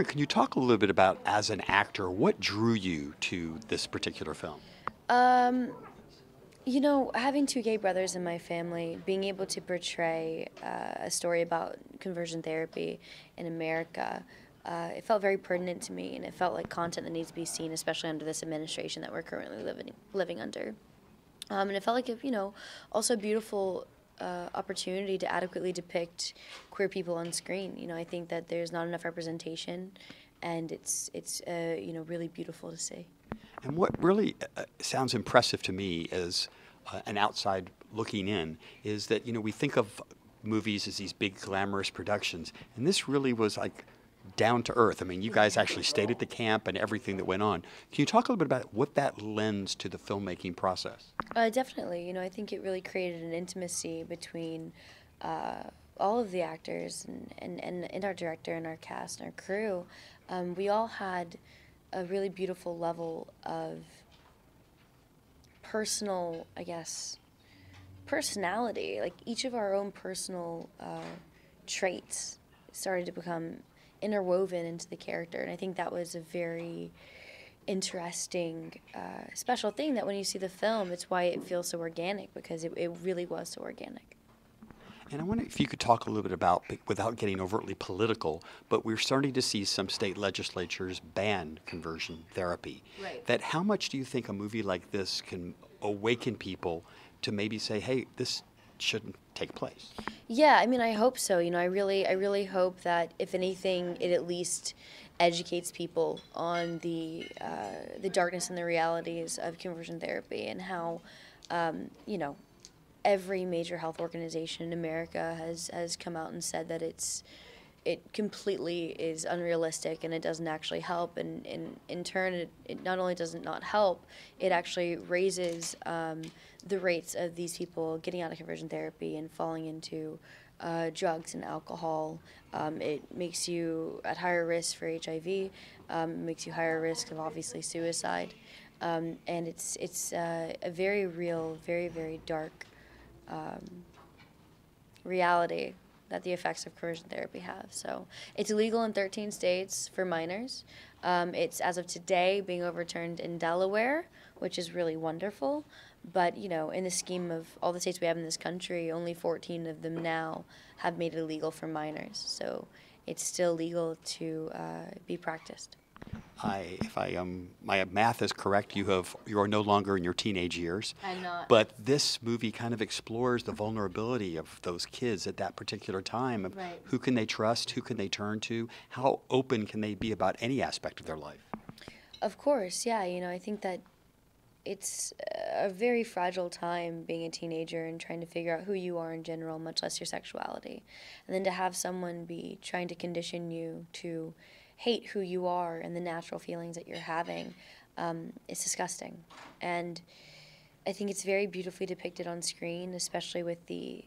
Can you talk a little bit about, as an actor, what drew you to this particular film? Um, having two gay brothers in my family, being able to portray a story about conversion therapy in America, it felt very pertinent to me, and it felt like content that needs to be seen, especially under this administration that we're currently living under. And it felt like also a beautiful opportunity to adequately depict queer people on screen. I think that there's not enough representation, and it's really beautiful to see. And what really sounds impressive to me as an outside looking in is that, we think of movies as these big glamorous productions, and this really was like down to earth. I mean, you guys actually stayed at the camp and everything that went on. Can you talk a little bit about what that lends to the filmmaking process? Definitely. I think it really created an intimacy between all of the actors and our director and our cast and our crew. We all had a really beautiful level of personal, I guess, personality. Like each of our own personal traits started to become interwoven into the character, and I think that was a very interesting, special thing. That when you see the film, it's why it feels so organic, because it really was so organic. And I wonder if you could talk a little bit about, without getting overtly political, but we're starting to see some state legislatures ban conversion therapy. Right. That how much do you think a movie like this can awaken people to maybe say, hey, this shouldn't take place? Yeah, I mean, I hope so. I really hope that, if anything, it at least educates people on the darkness and the realities of conversion therapy, and how, every major health organization in America has come out and said that it completely is unrealistic, and it doesn't actually help, and in turn it not only does it not help, it actually raises the rates of these people getting out of conversion therapy and falling into drugs and alcohol. It makes you at higher risk for HIV, makes you higher risk of obviously suicide, and it's a very real, very, very dark reality that the effects of conversion therapy have. So it's illegal in 13 states for minors. It's, as of today, being overturned in Delaware, which is really wonderful. But, in the scheme of all the states we have in this country, only 14 of them now have made it illegal for minors. So it's still legal to be practiced. If my math is correct, you are no longer in your teenage years. I'm not. But this movie kind of explores the vulnerability of those kids at that particular time. Of Right. Who can they trust? Who can they turn to? How open can they be about any aspect of their life? Of course, yeah. I think that it's a very fragile time being a teenager and trying to figure out who you are in general, much less your sexuality. And then to have someone be trying to condition you to hate who you are and the natural feelings that you're having, is disgusting. And I think it's very beautifully depicted on screen, especially with the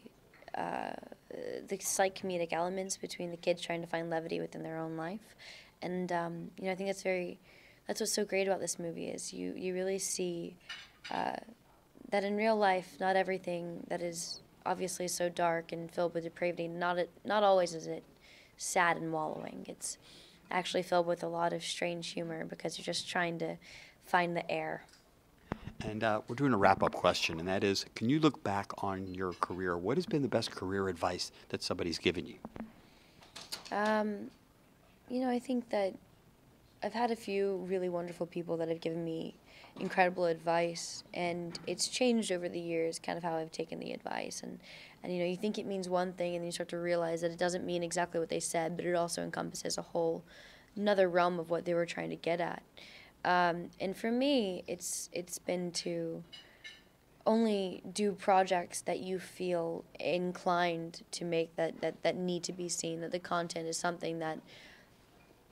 slight comedic elements between the kids trying to find levity within their own life. And I think that's what's so great about this movie, is you really see that in real life, not everything that is obviously so dark and filled with depravity, not always is it sad and wallowing. It's actually filled with a lot of strange humor, because you're just trying to find the air. And we're doing a wrap-up question, and that is, can you look back on your career? What has been the best career advice that somebody's given you? I think that I've had a few really wonderful people that have given me incredible advice, and it's changed over the years, kind of how I've taken the advice. And you think it means one thing, and then you start to realize that it doesn't mean exactly what they said, but it also encompasses another realm of what they were trying to get at. And for me, it's been to only do projects that you feel inclined to make, that need to be seen, that the content is something that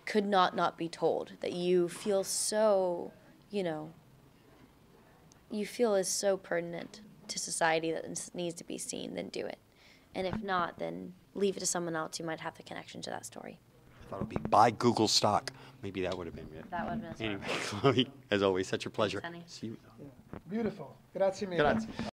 could not be told, that you feel so, you feel is so pertinent to society that it needs to be seen, then do it. And if not, then leave it to someone else who might have the connection to that story. I thought it would be buy Google stock. Maybe that would have been it. That would have been Anyway, Chloe, as always, such a pleasure. Thanks, honey. See you. Beautiful. Grazie mille. Grazie.